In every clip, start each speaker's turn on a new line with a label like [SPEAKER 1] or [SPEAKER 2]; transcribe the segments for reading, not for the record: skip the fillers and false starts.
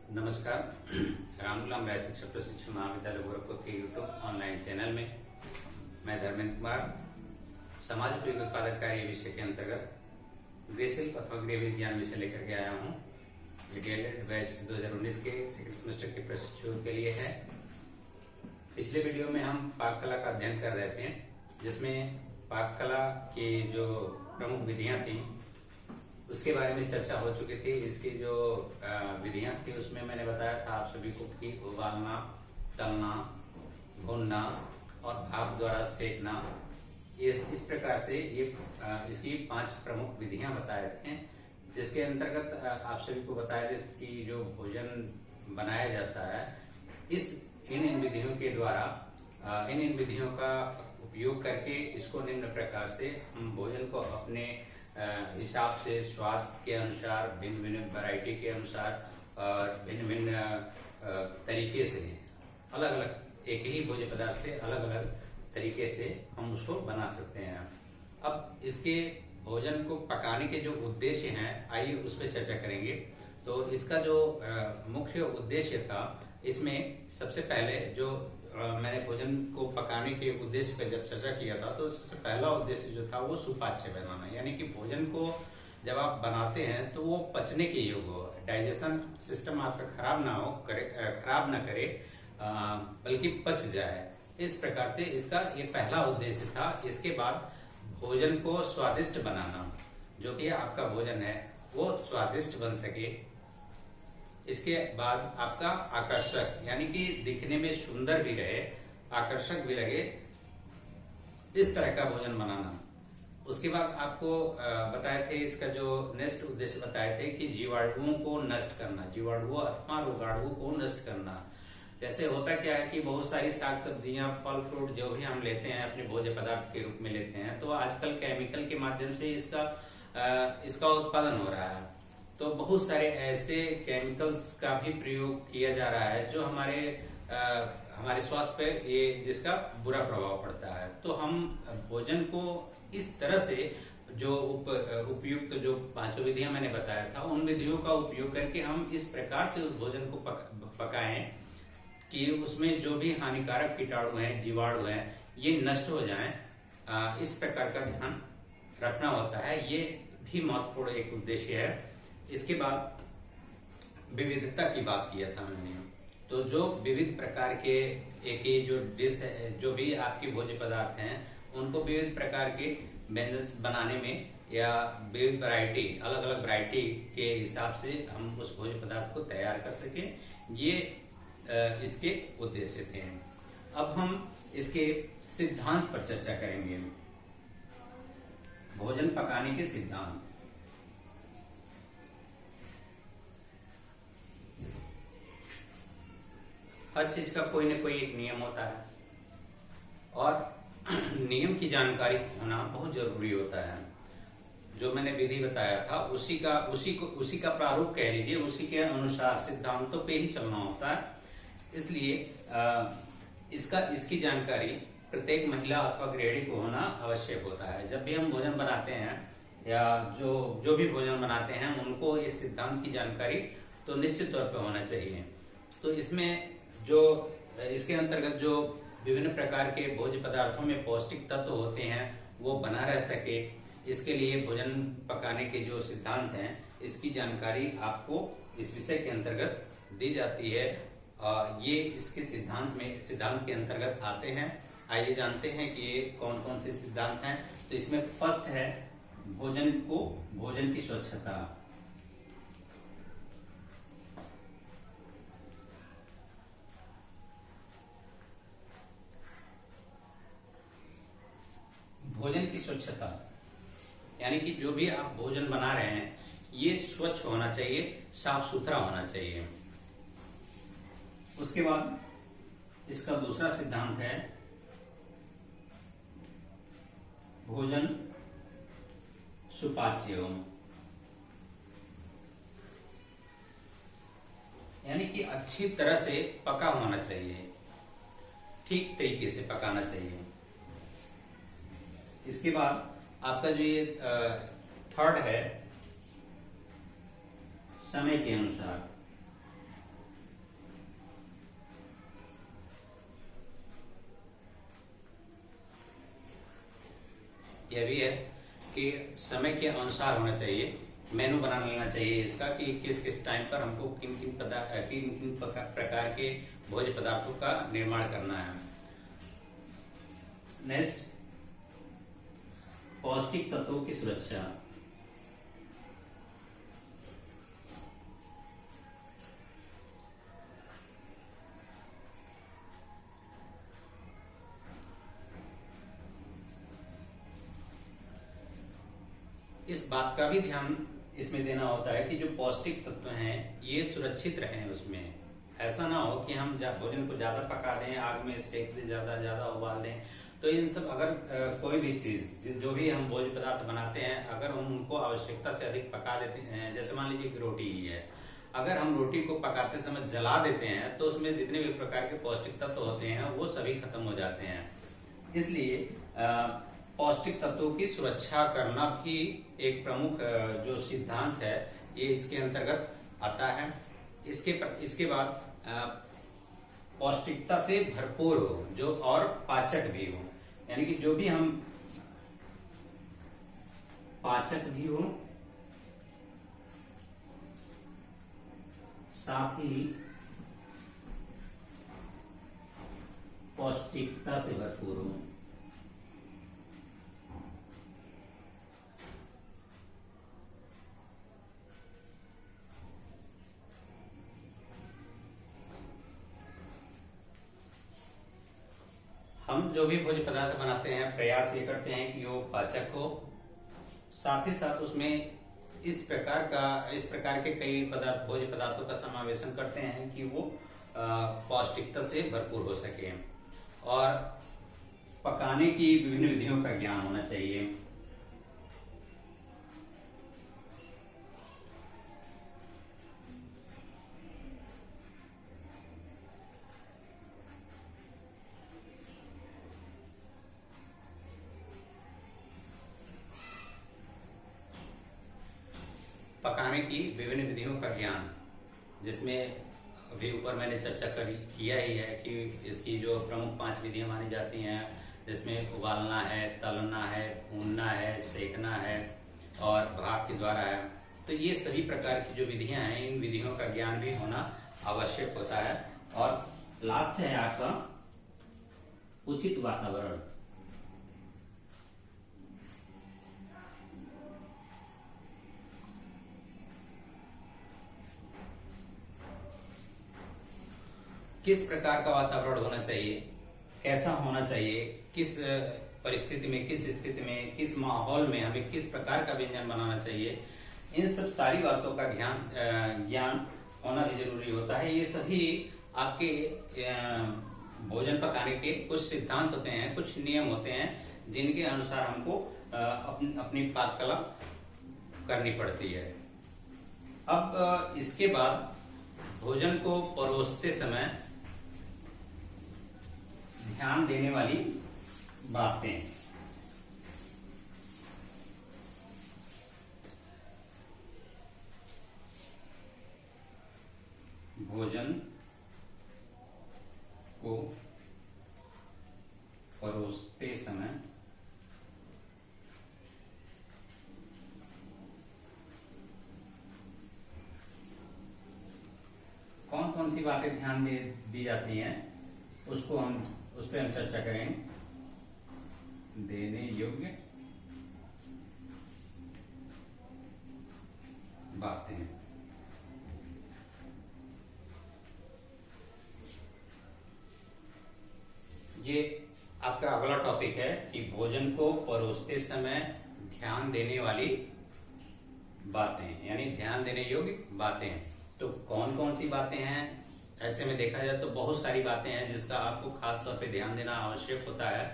[SPEAKER 1] नमस्कार। रामगुलाम राय शिक्षक प्रशिक्षण महाविद्यालय गोरखपुर के यूट्यूब ऑनलाइन चैनल में मैं धर्मेंद्र कुमार समाज उपयोगी उत्पादक कार्य विषय के अंतर्गत गृहशिल्प अथवा गृह विज्ञान विषय लेकर के आया हूँ। ये डीएलएड बैच 2019 के सेकंड सेमेस्टर के प्रशिक्षुओं के लिए है। पिछले वीडियो में हम पाक कला का अध्ययन कर रहे थे, जिसमें पाक कला की जो प्रमुख विधियां थी उसके बारे में चर्चा हो चुकी थी। इसकी जो विधियां थी उसमें मैंने बताया था आप सभी को कि उबालना, तलना, भूनना और भाप द्वारा सेकना, इस प्रकार से ये इसकी 5 प्रमुख विधियां बताए थे, जिसके अंतर्गत आप सभी को बताया था कि जो भोजन बनाया जाता है इन विधियों के द्वारा इन विधियों का उपयोग करके इसको निम्न प्रकार से हम भोजन को अपने हिसाब से स्वाद के अनुसार, भिन्न भिन्न वैरायटी के अनुसार और भिन्न भिन्न तरीके से अलग अलग एक ही भोज्य पदार्थ से अलग अलग तरीके से हम उसको बना सकते हैं। अब इसके भोजन को पकाने के जो उद्देश्य हैं, आइए उस पर चर्चा करेंगे। तो इसका जो मुख्य उद्देश्य था, इसमें सबसे पहले जो मैंने भोजन को पकाने के उद्देश्य पर जब चर्चा किया था, तो सबसे पहला उद्देश्य जो था वो सुपाच्य बनाना, यानी कि भोजन को जब आप बनाते हैं तो वो पचने के योग्य हो, डाइजेशन सिस्टम आपका खराब ना करे, बल्कि पच जाए। इस प्रकार से इसका ये पहला उद्देश्य था। इसके बाद भोजन को स्वादिष्ट बनाना, जो कि आपका भोजन है वो स्वादिष्ट बन सके। इसके बाद आपका आकर्षक, यानी कि दिखने में सुंदर भी रहे, आकर्षक भी लगे, इस तरह का भोजन बनाना। उसके बाद आपको बताए थे, इसका जो नेक्स्ट उद्देश्य बताए थे कि जीवाणुओं को नष्ट करना, जीवाणुओं अथवा रोगाणुओं को नष्ट करना। जैसे होता क्या है कि बहुत सारी साग सब्जियां, फल फ्रूट जो भी हम लेते हैं अपने भोज्य पदार्थ के रूप में लेते हैं, तो आजकल केमिकल के माध्यम से इसका उत्पादन हो रहा है। तो बहुत सारे ऐसे केमिकल्स का भी प्रयोग किया जा रहा है जो हमारे स्वास्थ्य पे जिसका बुरा प्रभाव पड़ता है। तो हम भोजन को इस तरह से जो उपयुक्त जो 5 विधियां मैंने बताया था, उन विधियों का उपयोग करके हम इस प्रकार से उस भोजन को पकाएं कि उसमें जो भी हानिकारक कीटाणु हैं, जीवाणु हैं, ये नष्ट हो जाएं। इस प्रकार का ध्यान रखना होता है। ये भी महत्वपूर्ण एक उद्देश्य है। इसके बाद विविधता की बात किया था मैंने। तो जो विविध प्रकार के एक ही जो डिश है, जो भी आपके भोज्य पदार्थ हैं, उनको विविध प्रकार के व्यंजन बनाने में या विविध वैरायटी, अलग अलग वैरायटी के हिसाब से हम उस भोज्य पदार्थ को तैयार कर सके, ये इसके उद्देश्य थे। अब हम इसके सिद्धांत पर चर्चा करेंगे। भोजन पकाने के सिद्धांत। हर चीज का कोई न कोई एक नियम होता है और नियम की जानकारी होना बहुत जरूरी होता है। जो मैंने विधि बताया था उसी का प्रारूप कह लीजिए, उसी के अनुसार सिद्धांतों पे ही चलना होता है। इसलिए इसकी जानकारी प्रत्येक महिला अथवा गृहिणी को होना आवश्यक होता है। जब भी हम भोजन बनाते हैं या जो भी भोजन बनाते हैं, उनको इस सिद्धांत की जानकारी तो निश्चित तौर पर होना चाहिए। तो इसमें जो इसके अंतर्गत जो विभिन्न प्रकार के भोज्य पदार्थों में पौष्टिक तत्व होते हैं वो बना रह सके, इसके लिए भोजन पकाने के जो सिद्धांत हैं, इसकी जानकारी आपको इस विषय के अंतर्गत दी जाती है। ये इसके सिद्धांत के अंतर्गत आते हैं। आइए जानते हैं कि ये कौन कौन से सिद्धांत हैं। तो इसमें फर्स्ट है भोजन की स्वच्छता। भोजन की स्वच्छता, यानी कि जो भी आप भोजन बना रहे हैं ये स्वच्छ होना चाहिए, साफ सुथरा होना चाहिए। उसके बाद इसका दूसरा सिद्धांत है भोजन सुपाच्य, यानी कि अच्छी तरह से पका होना चाहिए, ठीक तरीके से पकाना चाहिए। इसके बाद आपका जो ये थर्ड है समय के अनुसार। यह भी है कि समय के अनुसार होना चाहिए, मेनू बना लेना चाहिए इसका कि किस किस टाइम पर हमको किन किन प्रकार के भोज्य पदार्थों का निर्माण करना है। नेक्स्ट, पौष्टिक तत्वों की सुरक्षा। इस बात का भी ध्यान इसमें देना होता है कि जो पौष्टिक तत्व हैं ये सुरक्षित रहें। उसमें ऐसा ना हो कि हम भोजन को ज्यादा पका दें, आग में सेक दें, ज्यादा उबाल दें। तो इन सब अगर कोई भी चीज जो भी हम भोज्य पदार्थ बनाते हैं, अगर हम उनको आवश्यकता से अधिक पका देते हैं, जैसे मान लीजिए कि रोटी ही है, अगर हम रोटी को पकाते समय जला देते हैं तो उसमें जितने भी प्रकार के पौष्टिक तत्व होते हैं वो सभी खत्म हो जाते हैं। इसलिए पौष्टिक तत्वों की सुरक्षा करना भी एक प्रमुख जो सिद्धांत है ये इसके अंतर्गत आता है। इसके बाद पौष्टिकता से भरपूर हो जो और पाचक भी हो, यानी कि जो भी हम पाचक भी हो, साथ ही पौष्टिकता से भरपूर हो। हम जो भी भोज्य पदार्थ बनाते हैं प्रयास ये करते हैं कि वो पाचक हो, साथ ही साथ उसमें इस प्रकार के कई भोज्य पदार्थों का समावेशन करते हैं कि वो पौष्टिकता से भरपूर हो सके। और पकाने की विभिन्न विधियों का ज्ञान होना चाहिए। पकाने की विभिन्न विधियों का ज्ञान, जिसमें अभी ऊपर मैंने चर्चा किया ही है कि इसकी जो प्रमुख 5 विधियां मानी जाती हैं, जिसमें उबालना है, तलना है, भूनना है, सेकना है और भाप के द्वारा है। तो ये सभी प्रकार की जो विधियां हैं, इन विधियों का ज्ञान भी होना आवश्यक होता है। और लास्ट है आपका उचित वातावरण। किस प्रकार का वातावरण होना चाहिए, कैसा होना चाहिए, किस परिस्थिति में, किस स्थिति में, किस माहौल में हमें किस प्रकार का व्यंजन बनाना चाहिए, इन सब सारी बातों का ज्ञान होना भी जरूरी होता है। ये सभी आपके भोजन पकाने के कुछ सिद्धांत होते हैं, कुछ नियम होते हैं, जिनके अनुसार हमको अपनी पाककला करनी पड़ती है। अब इसके बाद भोजन को परोसते समय ध्यान देने वाली बातें। भोजन को परोसते समय कौन कौन सी बातें ध्यान दी जाती हैं, उस पर हम चर्चा करें। देने योग्य बातें। ये आपका अगला टॉपिक है कि भोजन को परोसते समय ध्यान देने वाली बातें, यानी ध्यान देने योग्य बातें। तो कौन कौन सी बातें हैं? ऐसे में देखा जाए तो बहुत सारी बातें हैं जिसका आपको खास तौर पे ध्यान देना आवश्यक होता है।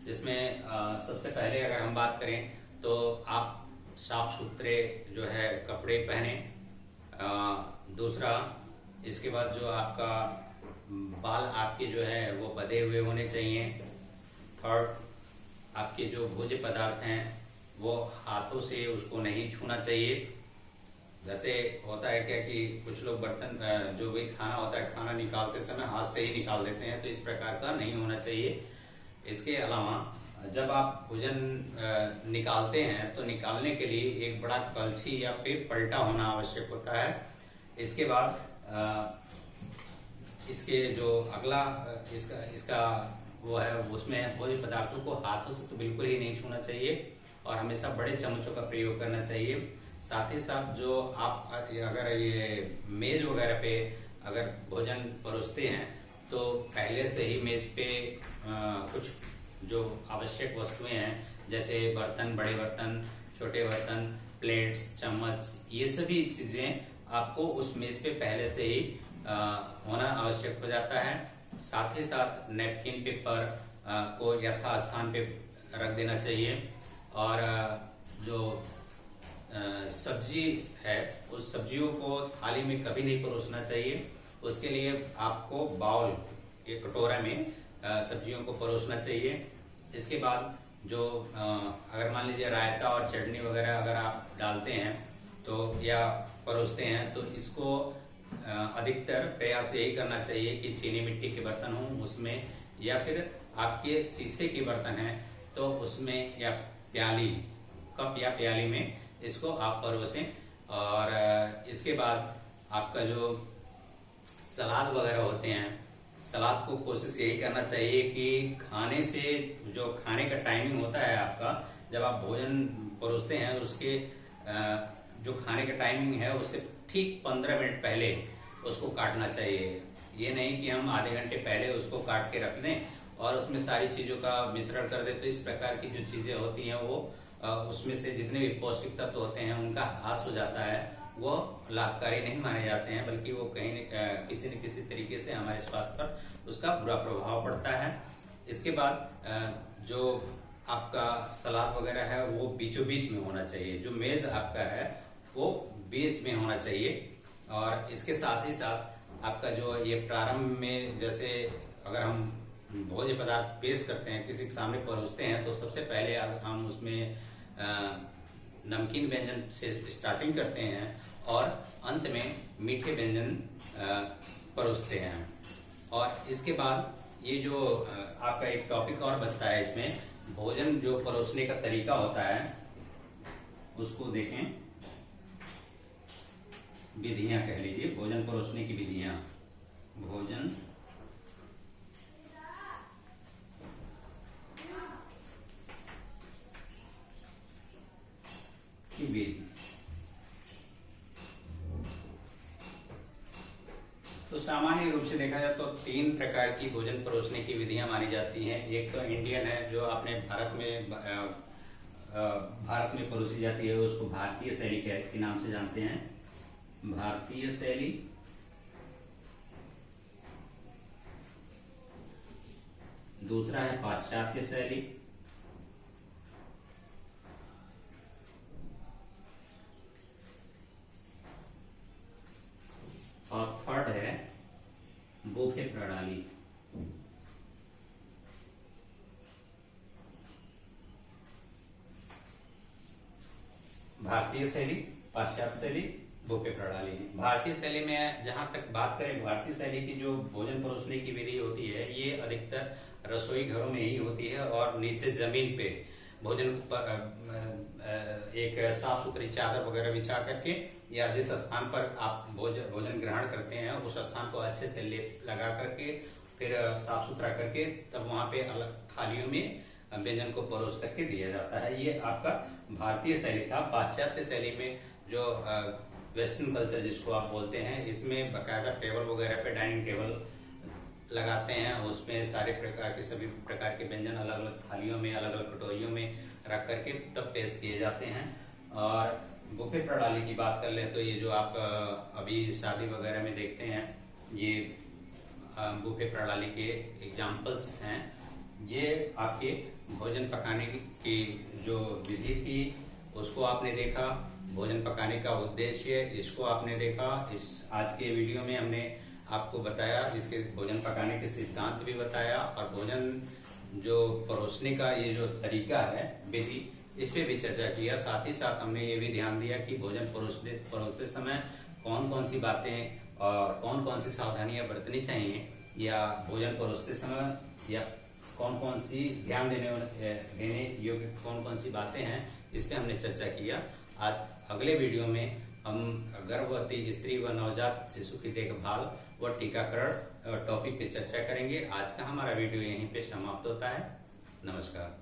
[SPEAKER 1] जिसमें सबसे पहले अगर हम बात करें तो आप साफ सुथरे जो है कपड़े पहने। दूसरा, इसके बाद जो आपका बाल आपके जो है वो बंधे हुए होने चाहिए। थर्ड, आपके जो भोज्य पदार्थ हैं वो हाथों से उसको नहीं छूना चाहिए। जैसे होता है क्या कि कुछ लोग बर्तन जो भी खाना होता है, खाना निकालते समय हाथ से ही निकाल देते हैं, तो इस प्रकार का नहीं होना चाहिए। इसके अलावा जब आप भोजन निकालते हैं तो निकालने के लिए एक बड़ा कलछी या फिर पलटा होना आवश्यक होता है। इसके बाद इसके जो अगला इसका वो है, उसमें भोज्य पदार्थों को हाथों से तो बिल्कुल ही नहीं छूना चाहिए और हमेशा बड़े चम्मचों का प्रयोग करना चाहिए। साथ ही साथ जो आप अगर ये मेज वगैरह पे अगर भोजन परोसते हैं तो पहले से ही मेज पे कुछ जो आवश्यक वस्तुएं हैं, जैसे बर्तन, बड़े बर्तन, छोटे बर्तन, प्लेट्स, चम्मच, ये सभी चीजें आपको उस मेज पे पहले से ही होना आवश्यक हो जाता है। साथ ही साथ नैपकिन, पेपर को यथास्थान पे रख देना चाहिए और जो सब्जी है उस सब्जियों को थाली में कभी नहीं परोसना चाहिए। उसके लिए आपको बाउल, एक कटोरा में सब्जियों को परोसना चाहिए। इसके बाद जो अगर मान लीजिए रायता और चटनी वगैरह अगर आप डालते हैं तो या परोसते हैं तो इसको अधिकतर प्रयास यही करना चाहिए कि चीनी मिट्टी के बर्तन हो उसमें, या फिर आपके शीशे के बर्तन हैं तो उसमें, या प्याली, कप या प्याली में इसको आप परोसें। और इसके बाद आपका जो सलाद वगैरह होते हैं, सलाद को कोशिश यही करना चाहिए कि खाने से जो खाने का टाइमिंग होता है आपका, जब आप भोजन परोसते हैं उसके जो खाने का टाइमिंग है उससे ठीक 15 मिनट पहले उसको काटना चाहिए। ये नहीं कि हम आधे घंटे पहले उसको काट के रख दें और उसमें सारी चीजों का मिश्रण कर दें, तो इस प्रकार की जो चीजें होती हैं वो उसमें से जितने भी पौष्टिक तत्व होते हैं उनका ह्रास हो जाता है, वो लाभकारी नहीं माने जाते हैं, बल्कि वो कहीं किसी न किसी तरीके से हमारे स्वास्थ्य पर उसका बुरा प्रभाव पड़ता है। इसके बाद जो आपका सलाद वगैरह है वो बीचों बीच में होना चाहिए, जो मेज आपका है वो बीच में होना चाहिए। और इसके साथ ही साथ आपका जो ये प्रारंभ में, जैसे अगर हम भोज्य पदार्थ पेश करते हैं, किसी के सामने परोसते हैं, तो सबसे पहले हम उसमें नमकीन व्यंजन से स्टार्टिंग करते हैं और अंत में मीठे व्यंजन परोसते हैं। और इसके बाद ये जो आपका एक टॉपिक और बचता है, इसमें भोजन जो परोसने का तरीका होता है उसको देखें, विधियां कह लीजिए, भोजन परोसने की विधियां, भोजन की विधि। तो सामान्य रूप से देखा जाए तो 3 प्रकार की भोजन परोसने की विधियां मानी जाती हैं। एक तो इंडियन है, जो अपने भारत में परोसी जाती है, उसको भारतीय शैली के नाम से जानते हैं, भारतीय शैली। दूसरा है पाश्चात्य शैली, और थर्ड है बुफे प्रणाली। भारतीय शैली, पाश्चात्य शैली, बुफे प्रणाली। भारतीय शैली में जहां तक बात करें, भारतीय शैली की जो भोजन परोसने की विधि होती है ये अधिकतर रसोई घरों में ही होती है और नीचे जमीन पे भोजन एक साफ सुथरी चादर वगैरह बिछा करके, या जिस स्थान पर आप भोजन ग्रहण करते हैं उस स्थान को अच्छे से लेप लगा करके फिर साफ सुथरा करके तब वहां पे अलग थालियों में व्यंजन को परोस करके दिया जाता है। ये आपका भारतीय शैली था। पाश्चात्य शैली में जो वेस्टर्न कल्चर जिसको आप बोलते हैं, इसमें बकायदा टेबल वगैरह पे डाइनिंग टेबल लगाते हैं, उसमें सारे प्रकार के सभी प्रकार के व्यंजन अलग अलग थालियों में, अलग अलग कटोरियों में रख करके तब पेश किए जाते हैं। और बुफे प्रणाली की बात कर ले तो ये जो आप अभी शादी वगैरह में देखते हैं, ये बुफे प्रणाली के एग्जाम्पल्स हैं। ये आपके भोजन पकाने की जो विधि थी उसको आपने देखा, भोजन पकाने का उद्देश्य इसको आपने देखा। इस आज के वीडियो में हमने आपको बताया, इसके भोजन पकाने के सिद्धांत भी बताया और भोजन जो परोसने का ये जो तरीका है, विधि, इस पे भी चर्चा किया। साथ ही साथ हमने ये भी ध्यान दिया कि भोजन परोसते समय कौन कौन सी बातें और कौन कौन सी सावधानियां बरतनी चाहिए, या भोजन परोसते समय या कौन कौन सी ध्यान देने योग्य कौन कौन सी बातें हैं, इस पे हमने चर्चा किया। आज अगले वीडियो में हम गर्भवती स्त्री व नवजात शिशु की देखभाल व टीकाकरण टॉपिक पे चर्चा करेंगे। आज का हमारा वीडियो यहीं पे समाप्त होता है। नमस्कार।